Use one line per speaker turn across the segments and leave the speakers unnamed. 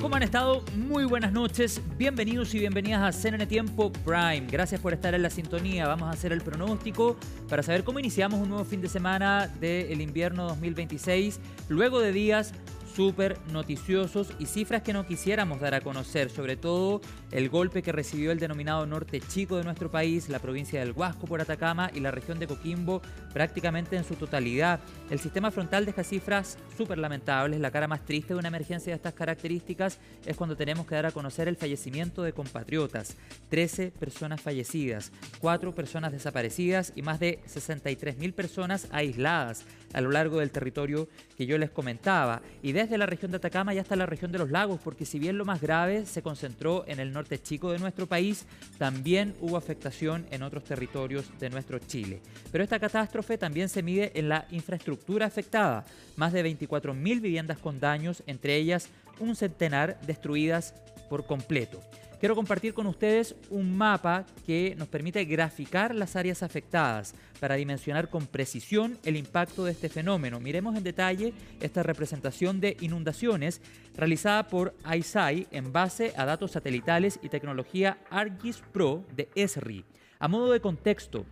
¿Cómo han estado? Muy buenas noches. Bienvenidos y bienvenidas a CNN Tiempo Prime. Gracias por estar en la sintonía. Vamos a hacer el pronóstico para saber cómo iniciamos un nuevo fin de semana del invierno 2026, luego de días súper noticiosos y cifras que no quisiéramos dar a conocer, sobre todo el golpe que recibió el denominado norte chico de nuestro país, la provincia del Huasco por Atacama y la región de Coquimbo prácticamente en su totalidad. El sistema frontal deja cifras súper lamentables. La cara más triste de una emergencia de estas características es cuando tenemos que dar a conocer el fallecimiento de compatriotas. 13 personas fallecidas, 4 personas desaparecidas y más de 63.000 personas aisladas a lo largo del territorio que yo les comentaba. Y desde la región de Atacama y hasta la región de los lagos, porque si bien lo más grave se concentró en el norte chico de nuestro país, también hubo afectación en otros territorios de nuestro Chile. Pero esta catástrofe también se mide en la infraestructura afectada. Más de 24.000 viviendas con daños, entre ellas un centenar destruidas por completo. Quiero compartir con ustedes un mapa que nos permite graficar las áreas afectadas para dimensionar con precisión el impacto de este fenómeno. Miremos en detalle esta representación de inundaciones realizada por ISAI en base a datos satelitales y tecnología ArcGIS Pro de ESRI. A modo de contexto,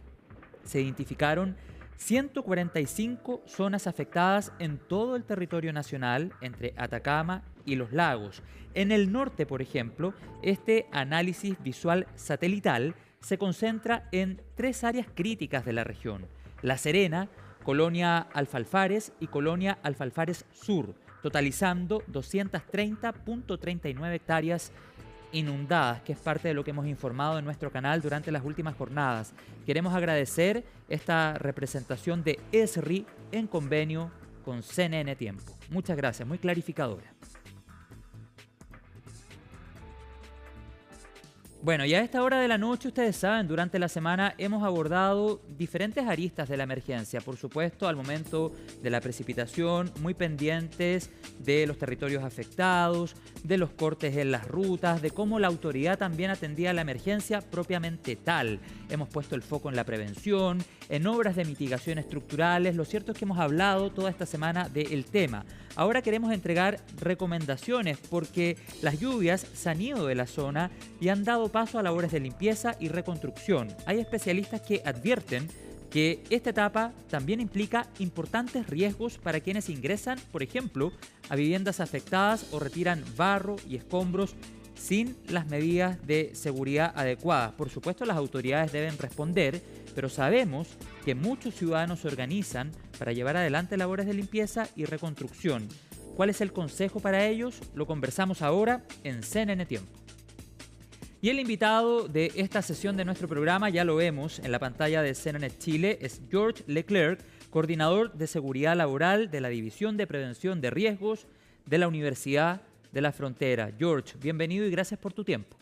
se identificaron 145 zonas afectadas en todo el territorio nacional entre Atacama y los lagos. En el norte, por ejemplo, este análisis visual satelital se concentra en 3 áreas críticas de la región: La Serena, Colonia Alfalfares y Colonia Alfalfares Sur, totalizando 230.39 hectáreas inundadas, que es parte de lo que hemos informado en nuestro canal durante las últimas jornadas. Queremos agradecer esta representación de ESRI en convenio con CNN Tiempo. Muchas gracias, muy clarificadora. Bueno, y a esta hora de la noche, ustedes saben, durante la semana hemos abordado diferentes aristas de la emergencia. Por supuesto, al momento de la precipitación, muy pendientes de los territorios afectados, de los cortes en las rutas, de cómo la autoridad también atendía a la emergencia propiamente tal. Hemos puesto el foco en la prevención, en obras de mitigación estructurales. Lo cierto es que hemos hablado toda esta semana del tema. Ahora queremos entregar recomendaciones porque las lluvias se han ido de la zona y han dado paso a labores de limpieza y reconstrucción. Hay especialistas que advierten que esta etapa también implica importantes riesgos para quienes ingresan, por ejemplo, a viviendas afectadas o retiran barro y escombros sin las medidas de seguridad adecuadas. Por supuesto, las autoridades deben responder, pero sabemos que muchos ciudadanos se organizan para llevar adelante labores de limpieza y reconstrucción. ¿Cuál es el consejo para ellos? Lo conversamos ahora en CNN Tiempo. Y el invitado de esta sesión de nuestro programa, ya lo vemos en la pantalla de CNN Chile, es George Leclerc, coordinador de seguridad laboral de la División de Prevención de Riesgos de la Universidad de la Frontera. George, bienvenido y gracias por tu tiempo.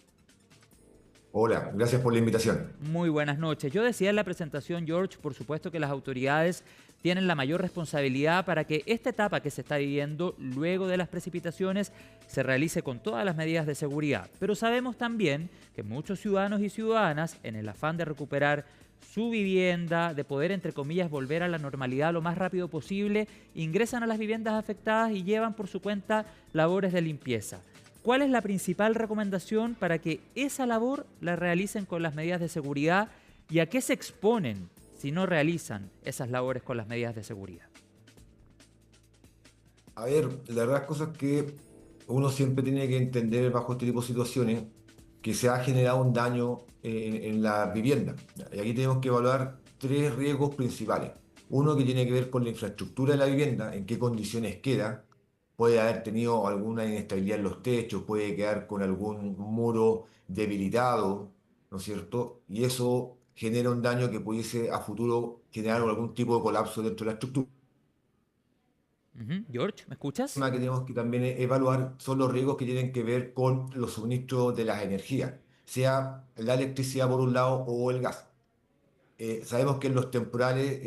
Hola, gracias por la invitación.
Muy buenas noches. Yo decía en la presentación, George, por supuesto que las autoridades tienen la mayor responsabilidad para que esta etapa que se está viviendo luego de las precipitaciones se realice con todas las medidas de seguridad. Pero sabemos también que muchos ciudadanos y ciudadanas, en el afán de recuperar su vivienda, de poder, entre comillas, volver a la normalidad lo más rápido posible, ingresan a las viviendas afectadas y llevan por su cuenta labores de limpieza. ¿Cuál es la principal recomendación para que esa labor la realicen con las medidas de seguridad y a qué se exponen si no realizan esas labores con las medidas de seguridad?
A ver, la verdad es cosas que uno siempre tiene que entender bajo este tipo de situaciones que se ha generado un daño en la vivienda. Y aquí tenemos que evaluar 3 riesgos principales. Uno que tiene que ver con la infraestructura de la vivienda, en qué condiciones queda. Puede haber tenido alguna inestabilidad en los techos, puede quedar con algún muro debilitado, ¿no es cierto? Y eso genera un daño que pudiese a futuro generar algún tipo de colapso dentro de la estructura.
George, ¿me escuchas?
Tema que tenemos que también evaluar son los riesgos que tienen que ver con los suministros de las energías, sea la electricidad por un lado o el gas. Sabemos que en los temporales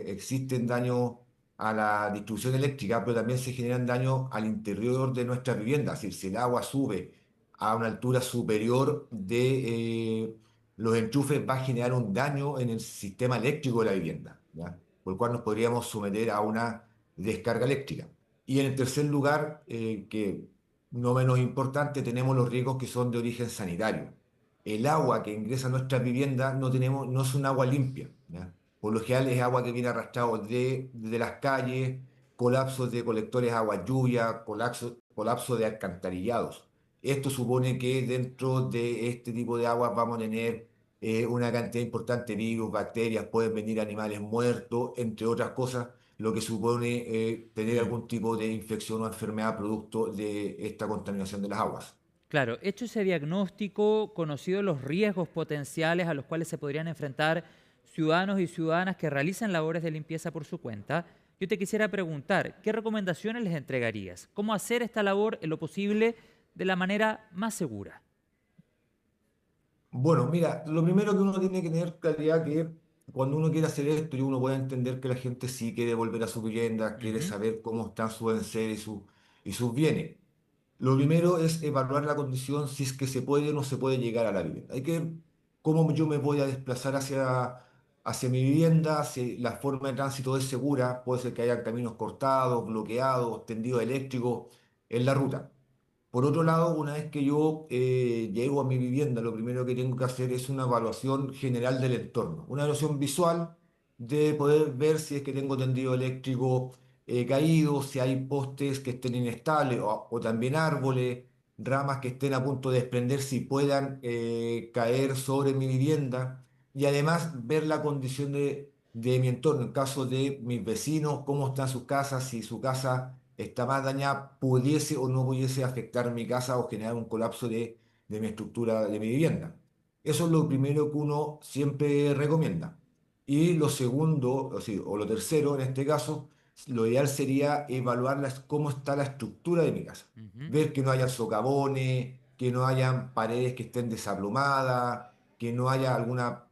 existen daños a la distribución eléctrica, pero también se generan daños al interior de nuestras viviendas. Es decir, si el agua sube a una altura superior de los enchufes, va a generar un daño en el sistema eléctrico de la vivienda, ¿ya? Por el cual nos podríamos someter a una descarga eléctrica. Y en el tercer lugar, que no menos importante, tenemos los riesgos que son de origen sanitario. El agua que ingresa a nuestras viviendas no es un agua limpia, ¿ya? Por lo general es agua que viene arrastrado de las calles, colapsos de colectores de agua lluvia, colapso de alcantarillados. Esto supone que dentro de este tipo de aguas vamos a tener una cantidad importante de virus, bacterias, pueden venir animales muertos, entre otras cosas, lo que supone tener
Mm.
algún tipo de infección o enfermedad producto de esta contaminación de las aguas.
Claro, hecho ese diagnóstico, conocido los riesgos potenciales a los cuales se podrían enfrentar ciudadanos y ciudadanas que realizan labores de limpieza por su cuenta, yo te quisiera preguntar, ¿qué recomendaciones les entregarías? ¿Cómo hacer esta labor en lo posible de la manera más segura?
Bueno, mira, lo primero que uno tiene que tener claridad que cuando uno quiere hacer esto y uno puede entender que la gente sí quiere volver a su vivienda, quiere
Ujú.
saber cómo están sus enseres y sus bienes. Lo primero es evaluar la condición si es que se puede o no se puede llegar a la vivienda. Hay que ver cómo yo me voy a desplazar hacia mi vivienda, si la forma de tránsito es segura, puede ser que haya caminos cortados, bloqueados, tendidos eléctricos en la ruta. Por otro lado, una vez que yo llego a mi vivienda, lo primero que tengo que hacer es una evaluación general del entorno, una evaluación visual de poder ver si es que tengo tendido eléctrico caído, si hay postes que estén inestables o también árboles, ramas que estén a punto de desprenderse y puedan caer sobre mi vivienda y además ver la condición de mi entorno, en caso de mis vecinos, cómo están sus casas, si su casa está más dañada, pudiese o no pudiese afectar mi casa o generar un colapso de mi estructura de mi vivienda. Eso es lo primero que uno siempre recomienda. Y lo segundo, o lo tercero en este caso, lo ideal sería evaluar cómo está la estructura de mi casa.
Ujú.
Ver que no haya socavones, que no hayan paredes que estén desaplomadas, que no haya alguna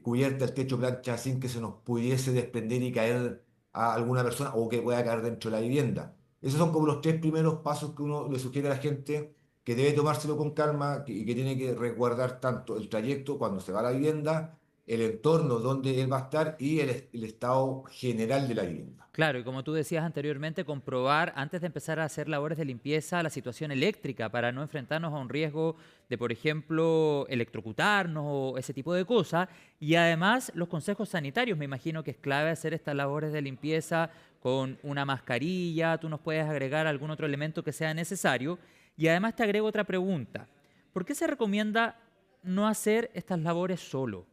cubierta el techo plancha sin que se nos pudiese desprender y caer a alguna persona o que pueda caer dentro de la vivienda. Esos son como los tres primeros pasos que uno le sugiere a la gente que debe tomárselo con calma y que tiene que resguardar tanto el trayecto cuando se va a la vivienda, el entorno donde él va a estar y el estado general de la vivienda.
Claro, y como tú decías anteriormente, comprobar antes de empezar a hacer labores de limpieza la situación eléctrica para no enfrentarnos a un riesgo de, por ejemplo, electrocutarnos o ese tipo de cosas. Y además los consejos sanitarios, me imagino que es clave hacer estas labores de limpieza con una mascarilla, tú nos puedes agregar algún otro elemento que sea necesario. Y además te agrego otra pregunta. ¿Por qué se recomienda no hacer estas labores solo?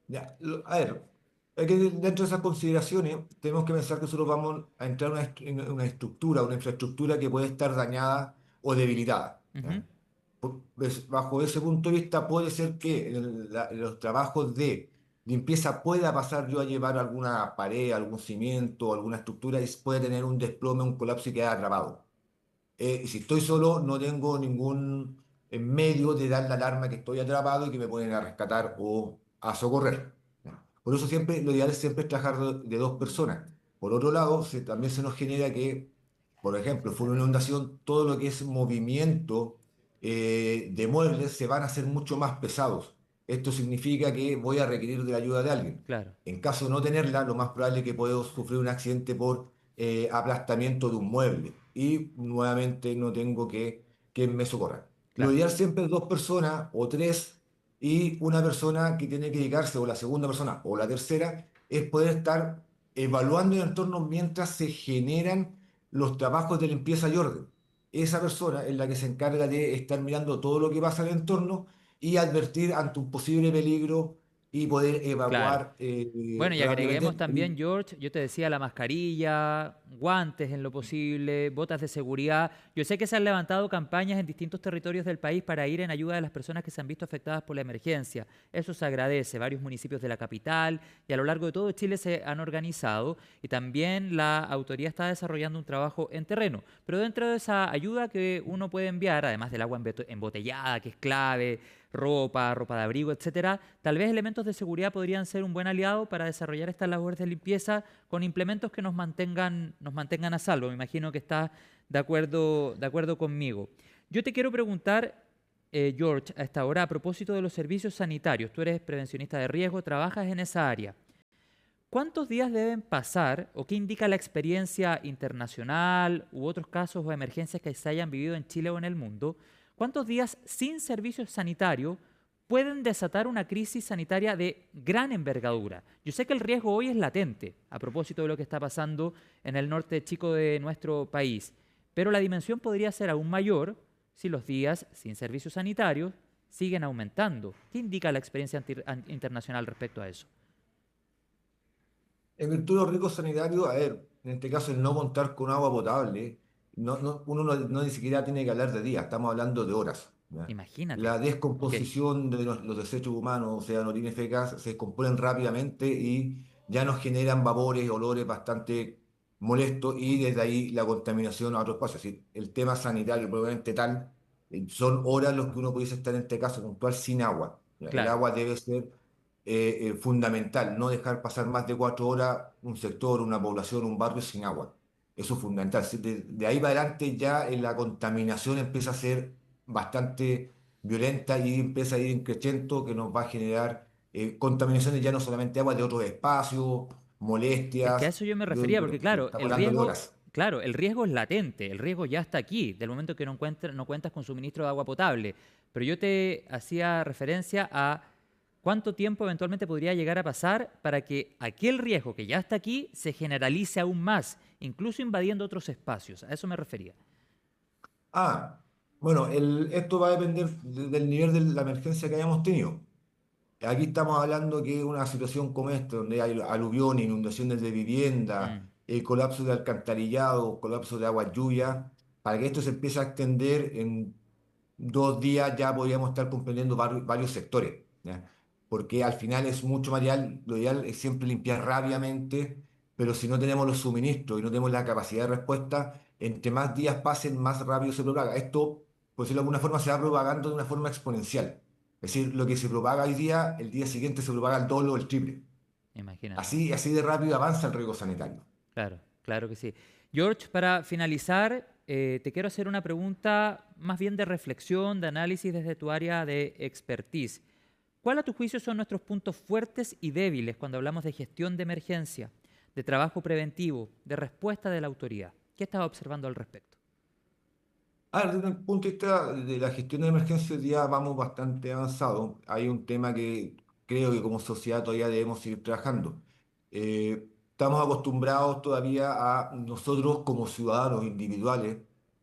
Ya, a ver, hay que dentro de esas consideraciones tenemos que pensar que nosotros vamos a entrar en una estructura, una infraestructura que puede estar dañada o debilitada.
Ujú.
¿Ya? Bajo ese punto de vista puede ser que los trabajos de limpieza pueda pasar yo a llevar alguna pared, algún cimiento, alguna estructura y puede tener un desplome, un colapso y quedar atrapado. Si estoy solo, no tengo ningún medio de dar la alarma que estoy atrapado y que me pueden a rescatar o a socorrer. ¿Ya? Por eso siempre, lo ideal es siempre trabajar de dos personas. Por otro lado, también se nos genera que, por ejemplo, fue una inundación, todo lo que es movimiento de muebles se van a hacer mucho más pesados. Esto significa que voy a requerir de la ayuda de alguien.
Claro,
En caso de no tenerla, lo más probable es que puedo sufrir un accidente por aplastamiento de un mueble y nuevamente no tengo que me socorra. Lo
claro.
ideal siempre es dos personas o tres y una persona que tiene que dedicarse, o la segunda persona o la tercera, es poder estar evaluando el entorno mientras se generan los trabajos de limpieza y orden. Esa persona es la que se encarga de estar mirando todo lo que pasa en el entorno y advertir ante un posible peligro y poder
Claro.
evacuar
Bueno, y agreguemos
rápidamente.
también, George, yo te decía la mascarilla, guantes en lo posible, botas de seguridad. Yo sé que se han levantado campañas en distintos territorios del país para ir en ayuda de las personas que se han visto afectadas por la emergencia. Eso se agradece. Varios municipios de la capital y a lo largo de todo Chile se han organizado y también la autoridad está desarrollando un trabajo en terreno. Pero dentro de esa ayuda que uno puede enviar, además del agua embotellada, que es clave, ropa de abrigo, etcétera, tal vez elementos de seguridad podrían ser un buen aliado para desarrollar estas labores de limpieza con implementos que nos mantengan a salvo. Me imagino que estás de acuerdo conmigo. Yo te quiero preguntar, George, a esta hora, a propósito de los servicios sanitarios. Tú eres prevencionista de riesgo, trabajas en esa área. ¿Cuántos días deben pasar o qué indica la experiencia internacional u otros casos o emergencias que se hayan vivido en Chile o en el mundo? ¿Cuántos días sin servicio sanitario pueden desatar una crisis sanitaria de gran envergadura? Yo sé que el riesgo hoy es latente, a propósito de lo que está pasando en el norte chico de nuestro país, pero la dimensión podría ser aún mayor si los días sin servicio sanitario siguen aumentando. ¿Qué indica la experiencia internacional respecto a eso?
En virtud de los riesgos sanitarios, a ver, en este caso el no contar con agua potable, uno no ni siquiera tiene que hablar de días, estamos hablando de horas. ¿Ya?
Imagínate.
La
Ok,
descomposición de los desechos humanos, o sea, orines fecas, se descomponen rápidamente y ya nos generan vapores, olores bastante molestos y desde ahí la contaminación a otros espacios. Es decir, el tema sanitario, probablemente tal, son horas los que uno pudiese estar en este caso puntual sin agua. ¿Ya? El
claro.
agua debe ser fundamental, no dejar pasar más de 4 horas un sector, una población, un barrio sin agua. Eso es fundamental. Si de ahí para adelante ya la contaminación empieza a ser bastante violenta y empieza a ir en creciendo que nos va a generar contaminaciones ya no solamente de agua, de otros espacios,
Es que a
molestias,
eso yo me refería, porque claro,
estamos hablando de horas.
el riesgo es latente, el riesgo ya está aquí, del momento que no cuentas con suministro de agua potable. Pero yo te hacía referencia a cuánto tiempo eventualmente podría llegar a pasar para que aquel riesgo que ya está aquí se generalice aún más, incluso invadiendo otros espacios. A eso me refería.
Ah, bueno, esto va a depender del nivel de la emergencia que hayamos tenido. Aquí estamos hablando que una situación como esta, donde hay aluviones, inundaciones de vivienda,
Mm,
colapso de alcantarillado, colapso de agua lluvia, para que esto se empiece a extender en 2 días ya podríamos estar comprendiendo varios sectores, ¿ya? Porque al final es mucho material, lo ideal es siempre limpiar rápidamente, pero si no tenemos los suministros y no tenemos la capacidad de respuesta, entre más días pasen, más rápido se propaga. Esto, por decirlo de alguna forma, se va propagando de una forma exponencial. Es decir, lo que se propaga hoy día, el día siguiente se propaga el doble o el triple.
imagínate.
Así de rápido avanza el riesgo sanitario.
Claro, claro que sí. George, para finalizar, te quiero hacer una pregunta más bien de reflexión, de análisis desde tu área de expertise. ¿Cuál a tu juicio son nuestros puntos fuertes y débiles cuando hablamos de gestión de emergencia, de trabajo preventivo, de respuesta de la autoridad? ¿Qué estás observando al respecto?
Desde el punto de vista de la gestión de emergencia, hoy día vamos bastante avanzados. Hay un tema que creo que como sociedad todavía debemos seguir trabajando. Estamos acostumbrados todavía a nosotros como ciudadanos individuales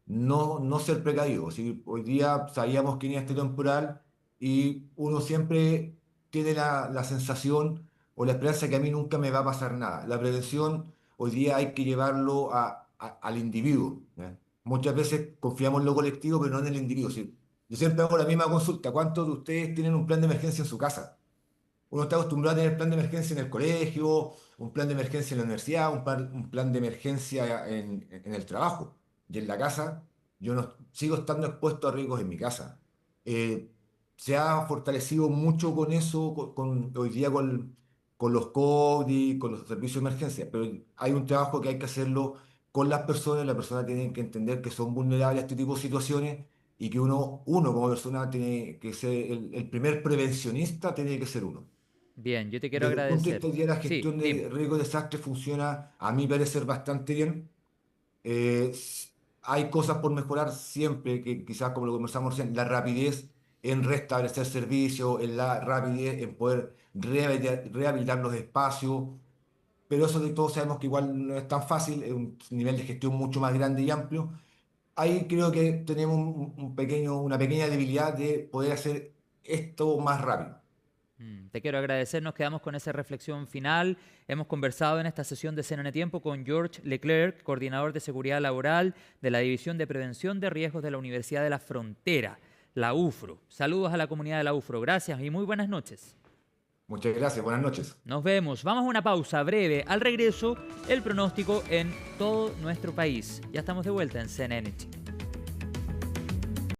no ser precavidos. ¿Sí? Hoy día sabíamos que venía este temporal y uno siempre tiene la sensación o la esperanza que a mí nunca me va a pasar nada. La prevención hoy día hay que llevarlo al individuo. ¿Ya? Muchas veces confiamos en lo colectivo, pero no en el individuo. Sí. Yo siempre hago la misma consulta. ¿Cuántos de ustedes tienen un plan de emergencia en su casa? Uno está acostumbrado a tener plan de emergencia en el colegio, un plan de emergencia en la universidad, un plan de emergencia en el trabajo. Y en la casa, yo no sigo estando expuesto a riesgos en mi casa. Eh, Se ha fortalecido mucho con eso, hoy día con los CODI, con los servicios de emergencia, pero hay un trabajo que hay que hacerlo con las personas tienen que entender que son vulnerables a este tipo de situaciones y que uno como persona tiene que ser el primer prevencionista, tiene que ser uno.
Bien, yo te quiero
Desde el punto de
agradecer.
vista de la
Sí,
gestión
dime.
de riesgo de desastre funciona, a mi parecer, bastante bien. Eh, s- Hay cosas por mejorar siempre, que quizás como lo conversamos recién, la rapidez en restablecer servicios, en la rapidez en poder rehabilitar los espacios, pero eso de todo sabemos que igual no es tan fácil, es un nivel de gestión mucho más grande y amplio. Ahí creo que tenemos una pequeña debilidad de poder hacer esto más rápido.
Te quiero agradecer, nos quedamos con esa reflexión final. Hemos conversado en esta sesión de CNN Tiempo con George Leclerc, coordinador de seguridad laboral de la División de Prevención de Riesgos de la Universidad de la Frontera, la UFRO. Saludos a la comunidad de la UFRO, gracias y muy buenas noches.
Muchas gracias, buenas noches.
Nos vemos, vamos a una pausa breve. Al regreso, el pronóstico en todo nuestro país. Ya estamos de vuelta en CNN Chile.